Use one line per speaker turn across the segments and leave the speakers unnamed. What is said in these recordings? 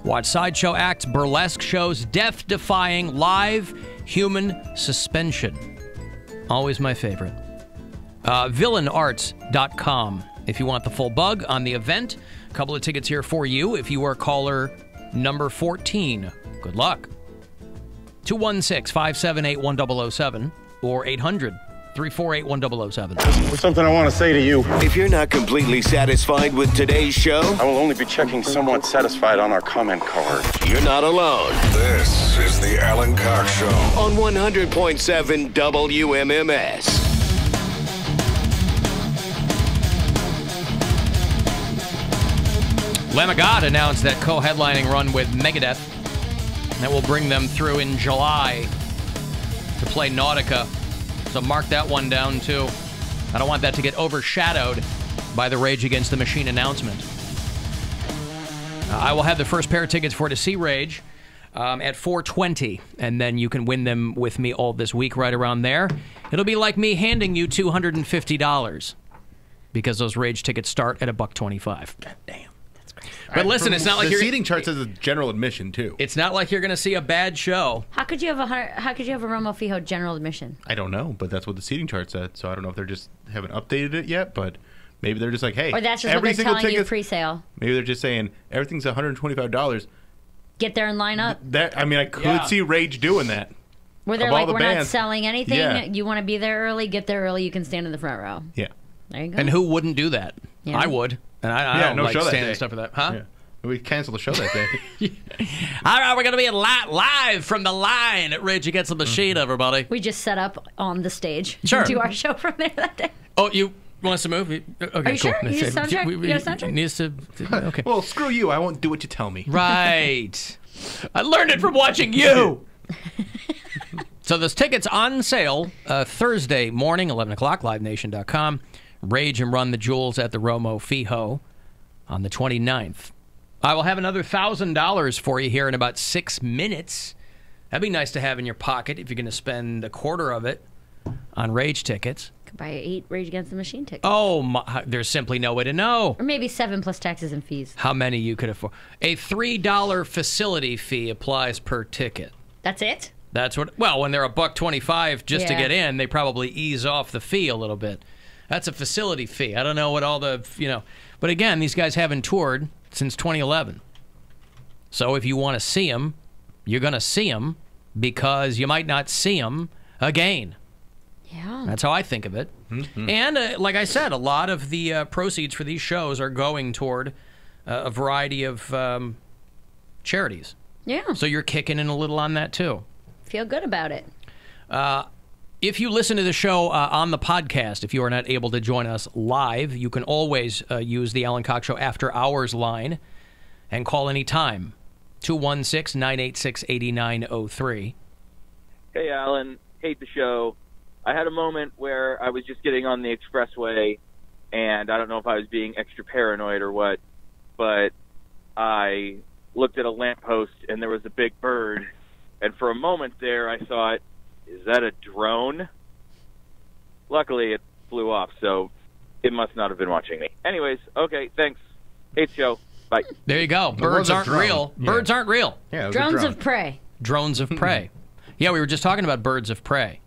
Watch sideshow acts, burlesque shows, death-defying live human suspension. Always my favorite. Villainarts.com if you want the full bug on the event. A couple of tickets here for you if you are caller number 14. Good luck. 216-578-1007 or 800-348-1007.
There's something I want to say to you.
If you're not completely satisfied with today's show,
I will only be checking somewhat satisfied on our comment card.
you're not alone.
This is the Alan Cox Show.
On 100.7 WMMS.
Lamb of God announced that co-headlining run with Megadeth. That will bring them through in July to play Nautica. So mark that one down, too. I don't want that to get overshadowed by the Rage Against the Machine announcement. I will have the first pair of tickets for to see Rage at 4:20, and then you can win them with me all this week right around there. It'll be like me handing you $250 because those Rage tickets start at $125. God damn. But listen, it's not like
the
you're
seating charts as a general admission too.
It's not like you're going to see a bad show.
How could you have a Romo Fijo general admission?
I don't know, but that's what the seating chart said. So I don't know if they're just haven't updated it yet, but maybe they're just like, hey,
Or that's just what
every
they're
single
telling you
ticket.
pre-sale.
Maybe they're just saying everything's $125.
Get there and line up.
That I mean, I could see Rage doing that.
Where they're
Of all
like,
the
we're not
bands.
selling anything.
Yeah.
You want to be there early? Get there early. You can stand in the front row.
Yeah.
There you go.
And who wouldn't do that?
Yeah.
I would. And I
Yeah,
don't
no
like
show that
standing
day.
stuff for that. Huh?
Yeah. We canceled the show that day.
All right, we're going to be live from the line at Rage Against the Machine, everybody.
We just set up on the stage.
Sure.
Do our show from there that day.
Oh, you want us to move? Okay,
Are you
cool.
sure? You need a soundtrack? You got a soundtrack?
Needs to, okay.
Well, screw you. I won't do what you tell me.
Right. I learned it from watching you. So there's tickets on sale Thursday morning, 11 o'clock, livenation.com. Rage and Run the Jewels at the Romo Fijo on the 29th. I will have another $1,000 for you here in about 6 minutes. That'd be nice to have in your pocket if you're going to spend a quarter of it on Rage tickets.
Could buy 8 Rage Against the Machine tickets.
Oh, my, there's simply no way to know.
Or maybe 7 plus taxes and fees.
How many you could afford. A $3 facility fee applies per ticket.
That's it?
That's what. Well, when they're $125 just to
Yeah.
get in, they probably ease off the fee a little bit. That's a facility fee. I don't know what all the, But again, these guys haven't toured since 2011. So if you want to see them, you're going to see them because you might not see them again.
Yeah.
That's how I think of it. Mm-hmm. And like I said, a lot of the proceeds for these shows are going toward a variety of charities.
Yeah.
So you're kicking in a little on that too.
Feel good about it.
If you listen to the show on the podcast, if you are not able to join us live, you can always use the Alan Cox Show After Hours line and call any time. 216-986-8903.
Hey, Alan. Hate the show. I had a moment where I was just getting on the expressway, and I don't know if I was being extra paranoid or what, but I looked at a lamppost, and there was a big bird, and for a moment there I thought, is that a drone? Luckily, it flew off, so it must not have been watching me. Anyways, okay, thanks. Hate the show. Bye.
There you go. Birds aren't real.
Yeah.
Birds aren't real.
Yeah, it was a
Drones
drone.
of prey.
Drones of prey. Yeah, we were just talking about birds of prey.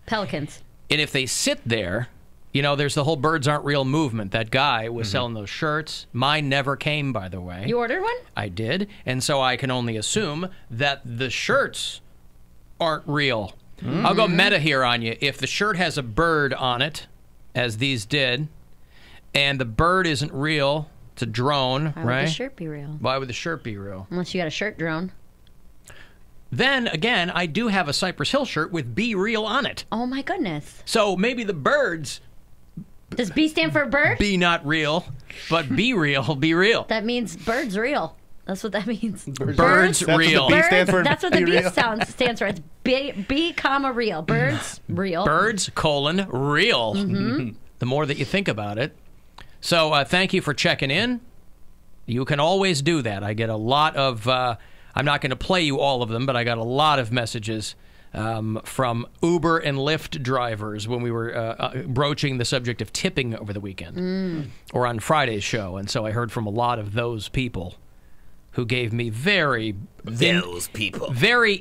Pelicans.
And if they sit there, there's the whole birds aren't real movement. That guy was selling those shirts. Mine never came, by the way.
You ordered one?
I did. And so I can only assume that the shirts aren't real. I'll go meta here on you. If the shirt has a bird on it, as these did, and the bird isn't real, it's a drone,
Why
right?
would the shirt be real?
Why would the shirt be real?
Unless you got a shirt drone.
Then, again, I do have a Cypress Hill shirt with Be Real on it.
Oh, my goodness.
So maybe the birds
Does B stand for bird?
be not real, but be real, be real.
That means bird's real. That's what that means.
Birds
That's what
real.
the B stands for.
That's what the
Be
B
real.
stands for. It's B, comma, real. Birds, real.
Birds, real. The more that you think about it. So thank you for checking in. You can always do that. I get a lot of, I'm not going to play you all of them, but I got a lot of messages from Uber and Lyft drivers when we were broaching the subject of tipping over the weekend or on Friday's show. And so I heard from a lot of those people who gave me very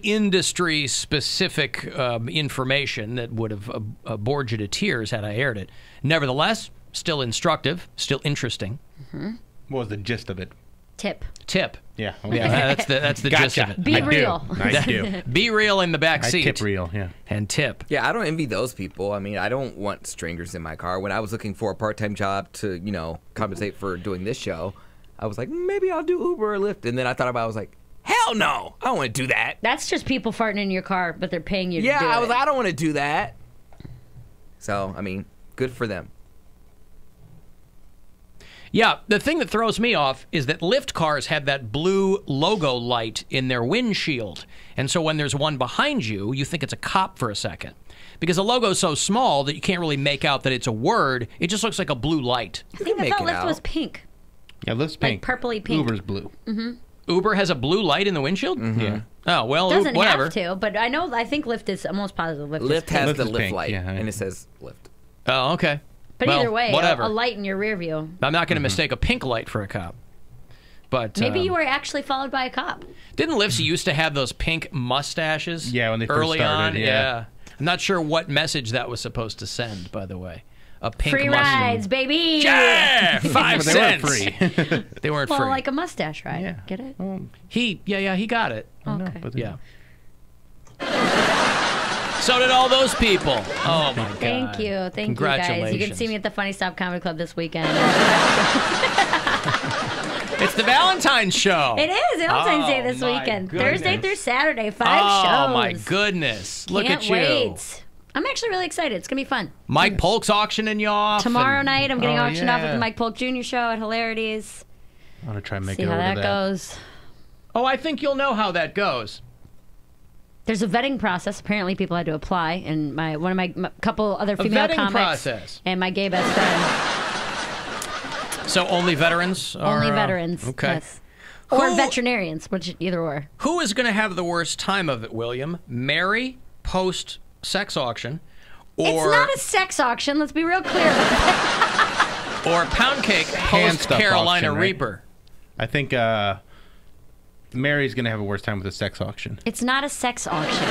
industry-specific information that would have bored you to tears had I aired it. Nevertheless, still instructive, still interesting.
What was the gist of it?
Tip.
Yeah.
Okay.
Yeah, that's the gist of it.
Be real.
I do.
Be real in the back seat.
I tip real, yeah.
And tip.
Yeah, I don't envy those people. I mean, I don't want strangers in my car. When I was looking for a part-time job to, compensate for doing this show, I was like, maybe I'll do Uber or Lyft. And then I thought about it, I was like, hell no, I don't want to do that.
That's just people farting in your car, but they're paying you to do it.
Yeah, I was like, I don't want to do that. So, I mean, good for them.
Yeah, the thing that throws me off is that Lyft cars have that blue logo light in their windshield. And so when there's one behind you, you think it's a cop for a second. Because the logo's so small that you can't really make out that it's a word. It just looks like a blue light.
I think I thought Lyft was pink.
Yeah, Lyft's pink.
Like purpley pink.
Uber's blue.
Mm-hmm.
Uber has a blue light in the windshield?
Yeah.
Oh, well,
Doesn't
whatever.
have to, but I think Lyft is almost positive.
Lyft has
Lyft
the
is
Lyft
pink,
light,
yeah.
and it says Lyft.
Oh, okay.
But
well,
either way,
whatever.
a light in your rear view.
I'm not going to mistake a pink light for a cop. But
Maybe you were actually followed by a cop.
Didn't Lyft used to have those pink mustaches?
Yeah, when they first
early
started,
on?
yeah.
I'm not sure what message that was supposed to send, by the way. A pink
Free
mustache.
rides, baby!
Yeah! 5
But they
cents.
weren't free.
They weren't
Well,
free.
like a mustache ride.
Yeah.
Get it?
He got it.
Okay.
But
Yeah. So did all those people. Oh, my God.
Thank you. Thank you, guys. You can see me at the Funny Stop Comedy Club this weekend.
It's the Valentine's show.
It is Valentine's Day this
my
weekend.
goodness.
Thursday through Saturday, 5 shows.
Oh, my goodness. Look
Can't
at you.
wait. I'm actually really excited. It's going to be fun.
Mike Polk's auctioning you off.
Tomorrow night, I'm getting
Oh,
auctioned off at
yeah.
the Mike Polk Jr. show at Hilarities.
I want to try and make
See
it
how
over
that
to
goes.
Oh, I think you'll know how that goes.
There's a vetting process. Apparently, people had to apply, and one of my couple other female
vetting
comics
process.
and my gay best friend.
So only veterans?
Only
are,
veterans.
Okay.
Yes. Or
Who-
veterinarians, which either or.
Who is going to have the worst time of it, William? Mary post-sex auction? Or,
It's not a sex auction. Let's be real clear about that.
or Poundcake
Hand stuff
post-Carolina
auction, right?
Reaper?
I think Mary's going to have a worse time with the sex auction.
It's not a sex auction.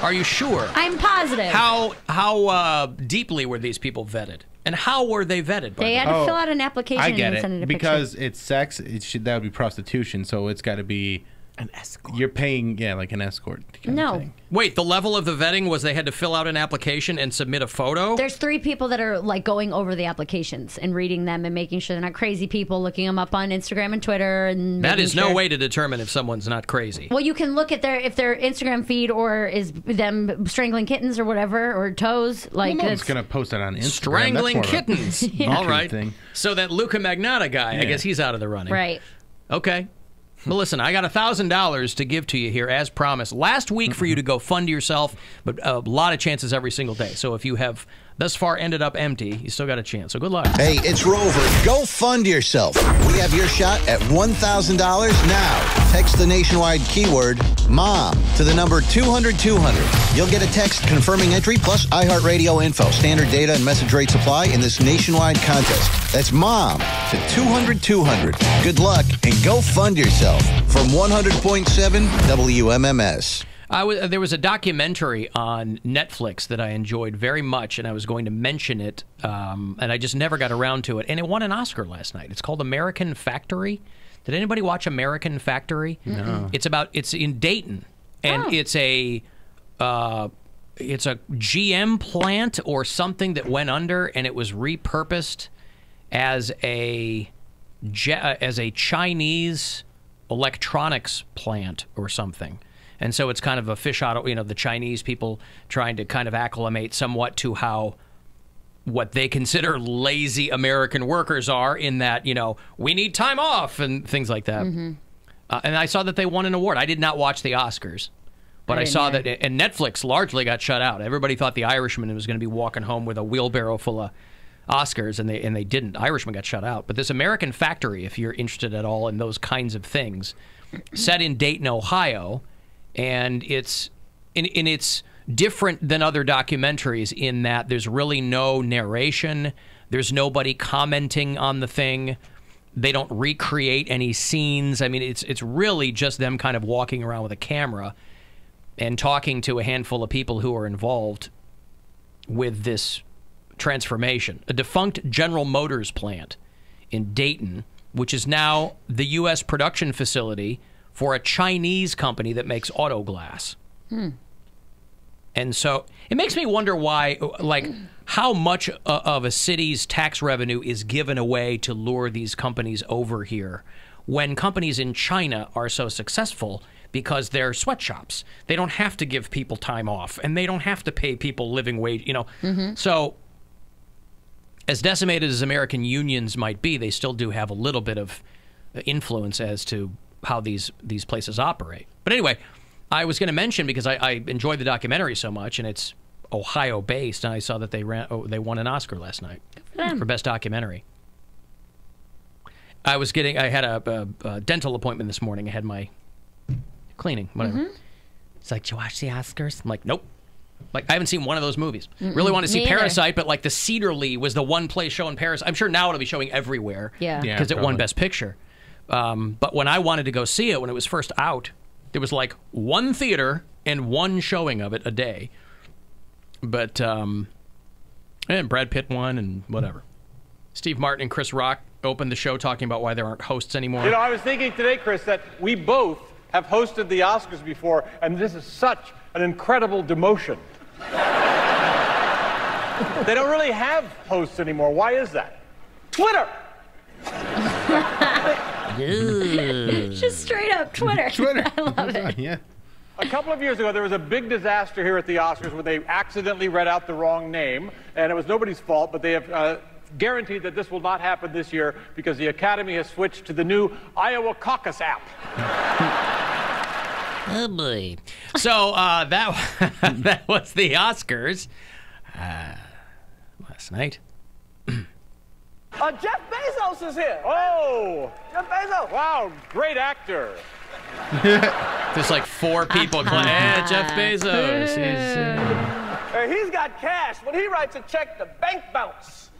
Are you sure?
I'm positive.
How deeply were these people vetted? And how were they vetted? By
They
the
had
way?
to fill out an application
I get
and send it
it.
a
Because
picture.
it's sex, that would be prostitution, so it's got to be...
An escort.
You're paying, like an escort kind
No.
of thing.
Wait, the level of the vetting was they had to fill out an application and submit a photo?
There's 3 people that are like going over the applications and reading them and making sure they're not crazy people, looking them up on Instagram and Twitter. And
That
making
is no
sure-
way to determine if someone's not crazy.
Well, you can look at if their Instagram feed or is them strangling kittens or whatever or toes. Like
No one's
it's-
going to post it on Instagram.
Strangling
That's more of a
kittens.
YouTube
All right.
thing.
So that Luca Magnotta guy, I
Yeah.
guess he's out of the running.
right.
Okay. Well, listen, I got $1,000 to give to you here, as promised. Last week for you to go fund yourself, but a lot of chances every single day. So if you have thus far ended up empty, you still got a chance. So good luck.
Hey, it's Rover. Go fund yourself. We have your shot at $1,000 now. Text the nationwide keyword MOM to the number 200-200. You'll get a text confirming entry plus iHeartRadio info. Standard data and message rates apply in this nationwide contest. That's MOM to 200-200. Good luck and go fund yourself from 100.7 WMMS.
There was a documentary on Netflix that I enjoyed very much, and I was going to mention it, and I just never got around to it. And it won an Oscar last night. It's called American Factory. Did anybody watch American Factory?
No.
It's in Dayton, and it's a GM plant or something that went under, and it was repurposed as a Chinese electronics plant or something. And so it's kind of a fish out of, the Chinese people trying to kind of acclimate somewhat to how what they consider lazy American workers are, in that, we need time off and things like that. And I saw that they won an award. I did not watch the Oscars, but I saw that, and Netflix largely got shut out. Everybody thought The Irishman was going to be walking home with a wheelbarrow full of Oscars, and they didn't. Irishman got shut out. But this American Factory, if you're interested at all in those kinds of things, set in Dayton, Ohio, and it's different than other documentaries in that there's really no narration. There's nobody commenting on the thing. They don't recreate any scenes. I mean, it's really just them kind of walking around with a camera and talking to a handful of people who are involved with this transformation. A defunct General Motors plant in Dayton, which is now the U.S. production facility for a Chinese company that makes auto glass. And so it makes me wonder why, like, how much of a city's tax revenue is given away to lure these companies over here when companies in China are so successful because they're sweatshops. They don't have to give people time off, and they don't have to pay people living wage, you know. So as decimated as American unions might be, they still do have a little bit of influence as to how these places operate. But anyway, I was going to mention, because I enjoyed the documentary so much, and it's Ohio-based, and I saw that they won an Oscar last night for Best Documentary. I had a dental appointment this morning. I had my cleaning, whatever. It's like, did you watch the Oscars? I'm like, nope. Like, I haven't seen one of those movies. Really want to see Parasite, but like the Cedarly was the one place showing Parasite. I'm sure now it'll be showing everywhere because it won Best Picture. But when I wanted to go see it, when it was first out, there was like one theater and one showing of it a day. But, and Brad Pitt won and whatever. Steve Martin and Chris Rock opened the show talking about why there aren't hosts anymore.
You know, I was thinking today, Chris, that we both have hosted the Oscars before, and this is such an incredible demotion. They don't really have hosts anymore. Why is that? Twitter!
Just straight up Twitter. I love it.
Yeah.
A couple of years ago, there was a big disaster here at the Oscars where they accidentally read out the wrong name, and it was nobody's fault, but they have guaranteed that this will not happen this year because the Academy has switched to the new Iowa Caucus app.
Oh, boy. So that was the Oscars last night.
Jeff Bezos is here. Oh! Jeff Bezos. Wow, great actor.
There's like four people playing. Hey, Jeff Bezos.
He's got cash. When he writes a check, the bank bounce.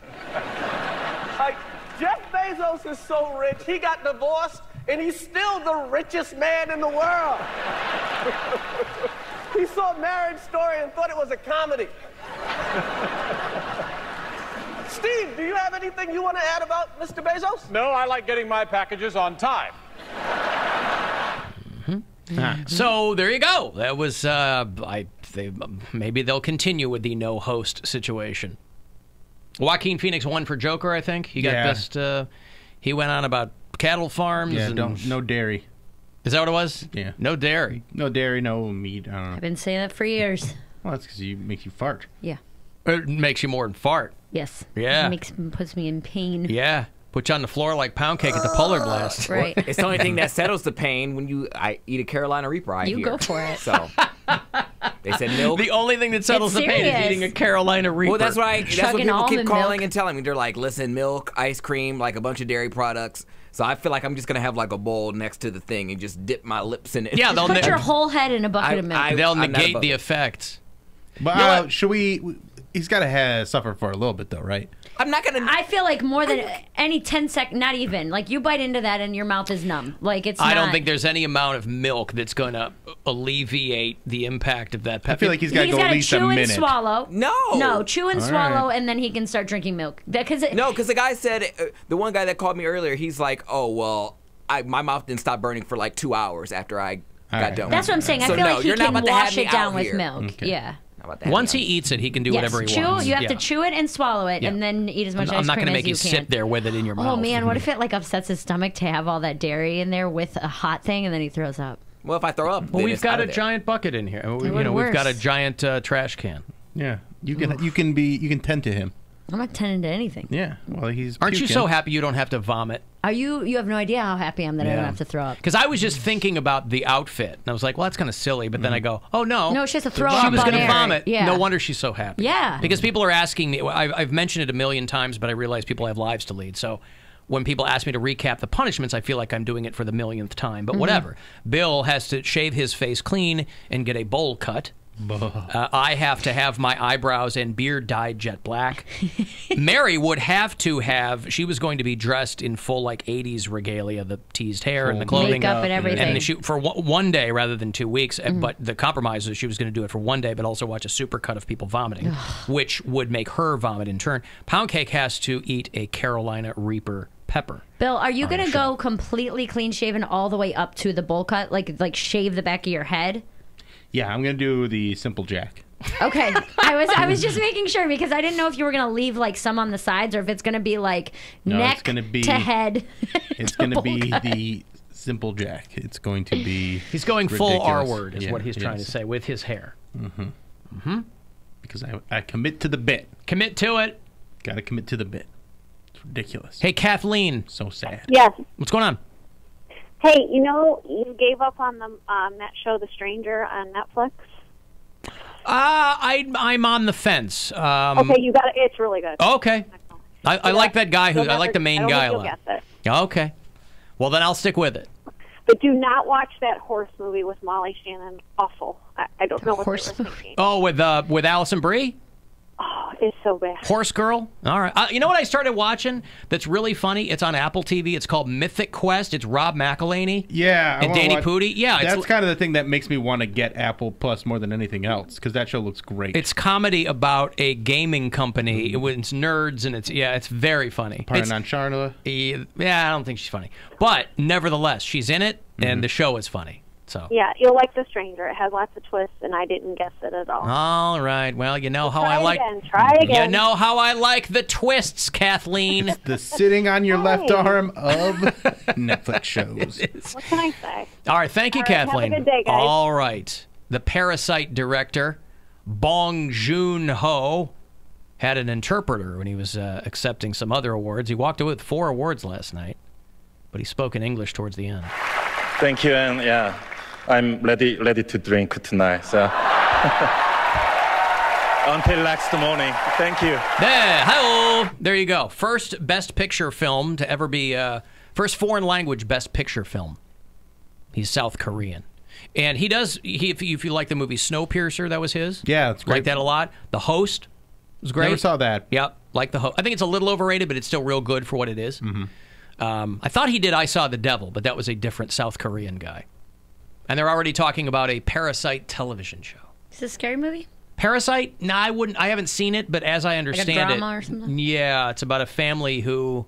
Like, Jeff Bezos is so rich, he got divorced, and he's still the richest man in the world. He saw Marriage Story and thought it was a comedy. Steve, do you have anything you want to add about Mr. Bezos? No, I like getting my packages on time.
So there you go. That was maybe they'll continue with the no host situation. Joaquin Phoenix won for Joker, I think. He got best. He went on about cattle farms.
Yeah,
and
no dairy.
Is that what it was?
Yeah.
No dairy.
No dairy, no meat. I don't know.
I've been saying that for years.
Well, that's because it makes you fart.
Yeah.
It makes you more than fart.
Yes.
Yeah.
Puts me in pain.
Yeah. Put you on the floor like Poundcake at the Polar Blast.
Right.
It's the only thing that settles the pain when I eat a Carolina Reaper. I
You
hear.
go for it.
So they said milk.
The only thing that settles the
It's
pain is
serious.
eating a Carolina Reaper.
Well, that's what
Chugging
people keep
almond
calling
milk.
and telling me. They're like, listen, milk, ice cream, like a bunch of dairy products. So I feel like I'm just going to have like a bowl next to the thing and just dip my lips in it.
Yeah, they'll
Put your whole head in a bucket of milk.
they'll
I'm not
negate
above
the
it.
effects.
But should we? He's got to suffer for a little bit, though, right?
I'm not going to.
I feel like more than any 10 seconds, not even. Like, you bite into that and your mouth is numb. Like, it's
I
not.
don't think there's any amount of milk that's going to alleviate the impact of that.
I feel like he's got to go
gotta
at least a
chew and
minute.
swallow.
No.
Chew and
All
swallow,
right.
and then he can start drinking milk. Because
the guy said, the one guy that called me earlier, he's like, oh, well, my mouth didn't stop burning for like 2 hours after I got done.
That's what I'm saying. I
So
feel
no,
like he
you're not
can
about to have
wash
me
it down
out
with
here.
milk.
Okay.
Yeah.
Once he eats it, he can do whatever he wants.
You have to chew it and swallow it,
Yeah.
and then eat as much
I'm
ice
not
cream
gonna
as
make you
can.
sit there with it in your mouth.
Oh man, what if it like upsets his stomach to have all that dairy in there with a hot thing, and then he throws up?
Well, if I throw up,
Well,
then
we've
it's
got
out
a
of there.
giant bucket in here. We've
worse.
got a giant trash can.
Yeah, you can tend to him.
I'm not tending to anything.
Yeah, well, he's.
Aren't you
puking.
so happy you don't have to vomit?
Are you? You have no idea how happy I am that I don't
Yeah.
have to throw up.
Because I was just thinking about the outfit, and I was like, well, that's kind of silly. But then I go, oh, no.
No, she has to throw
She
up
was
on
going to
air.
vomit.
Yeah.
No wonder she's so happy.
Yeah.
Because people are asking me, I've mentioned it a million times, but I realize people have lives to lead. So when people ask me to recap the punishments, I feel like I'm doing it for the millionth time. But whatever. Bill has to shave his face clean and get a bowl cut I have to have my eyebrows and beard dyed jet black. Mary would have to have, she was going to be dressed in full, like, 80s regalia, the teased hair and the clothing.
Makeup and everything.
And for one day rather than 2 weeks. But the compromise is she was going to do it for one day, but also watch a supercut of people vomiting, which would make her vomit in turn. Poundcake has to eat a Carolina Reaper pepper.
Bill, are you going to go completely clean shaven all the way up to the bowl cut? Like shave the back of your head?
Yeah, I'm going to do the simple jack.
Okay. I was just making sure because I didn't know if you were going to leave like some on the sides or if it's going to be like neck to head.
It's going to be the simple jack. It's going to be
He's going
ridiculous.
full R word is what he's trying to say with his hair.
Because I commit to the bit.
Commit to it.
Got to commit to the bit. It's ridiculous.
Hey, Kathleen.
So sad.
Yes.
What's going on?
Hey, you gave up on that show, The Stranger, on Netflix.
I'm on the fence.
Okay, you got it. It's really good.
Okay. I like that guy I like the main guy a lot.
Guess it.
Okay. Well, then I'll stick with it.
But do not watch that horse movie with Molly Shannon. Awful. I don't know what they were thinking.
Oh, with Allison Brie?
Oh, it's so bad.
Horse Girl? All right. You know what I started watching that's really funny? It's on Apple TV. It's called Mythic Quest. It's Rob McElhenney.
Yeah.
And Danny Pudi. Yeah.
That's kind of the thing that makes me want to get Apple Plus more than anything else, because that show looks great.
It's comedy about a gaming company. It's nerds, and it's very funny.
Parnon Charla.
Yeah, I don't think she's funny. But nevertheless, she's in it, and the show is funny. So.
Yeah, you'll like The Stranger. It has lots of twists, and I didn't guess it at all.
All right. Well, you know how
Try
I like.
Try again.
You know how I like the twists, Kathleen.
It's the sitting on your left arm of Netflix shows.
What can I say?
All right. Thank you, Kathleen.
Have a good day, guys.
All right. The Parasite director, Bong Joon-ho, had an interpreter when he was accepting some other awards. He walked away with 4 awards last night, but he spoke in English towards the end.
Thank you, and yeah, I'm ready to drink tonight. So until next morning. Thank you.
Hello. There you go. First Best Picture film to ever be first foreign language Best Picture film. He's South Korean. And he does, if you like the movie Snowpiercer, that was his.
Yeah, it's great.
Like that a lot. The Host was great.
Never saw that.
Yep, like The Host. I think it's a little overrated, but it's still real good for what it is. I thought he did I Saw the Devil, but that was a different South Korean guy. And they're already talking about a Parasite television show.
Is this a scary movie?
Parasite? No, I haven't seen it, but as I understand
like a drama or something?
Yeah, it's about a family who,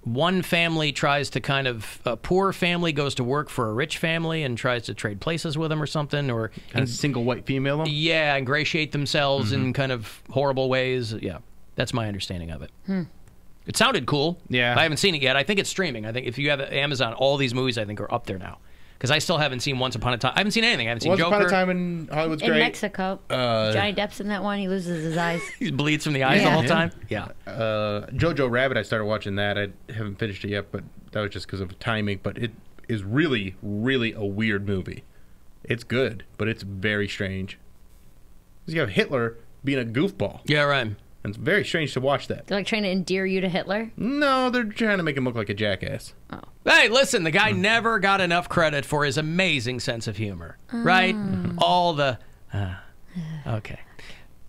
one family tries to a poor family goes to work for a rich family and tries to trade places with them or something, or
kind of single white female them?
Yeah, ingratiate themselves in kind of horrible ways. Yeah, that's my understanding of it. It sounded cool.
Yeah.
I haven't seen it yet. I think it's streaming. I think if you have Amazon, all these movies I think are up there now. Because I still haven't seen Once Upon a Time. I haven't seen anything. I haven't seen Joker.
Once Upon a Time in Hollywood's great.
In Mexico. Johnny Depp's in that one. He loses his eyes.
He bleeds from the eyes the whole time. Yeah.
Jojo Rabbit, I started watching that. I haven't finished it yet, but that was just because of timing. But it is really, really a weird movie. It's good, but it's very strange. Because you have Hitler being a goofball.
Yeah, right.
And it's very strange to watch that.
They're like trying to endear you to Hitler?
No, they're trying to make him look like a jackass.
Oh.
Hey, listen, the guy never got enough credit for his amazing sense of humor. Right? All the... okay.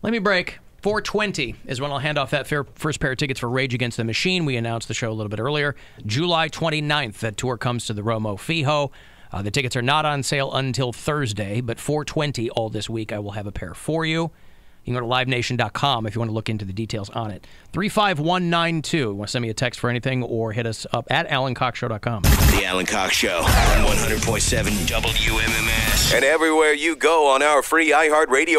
Let me break. 4:20 is when I'll hand off that first pair of tickets for Rage Against the Machine. We announced the show a little bit earlier. July 29th, that tour comes to the Romo Fijo. The tickets are not on sale until Thursday, but 4:20 all this week I will have a pair for you. You can go to livenation.com if you want to look into the details on it. 35192. Want to send me a text for anything or hit us up at alancoxshow.com.
The Alan Cox Show on 100.7 WMMS. And everywhere you go on our free iHeartRadio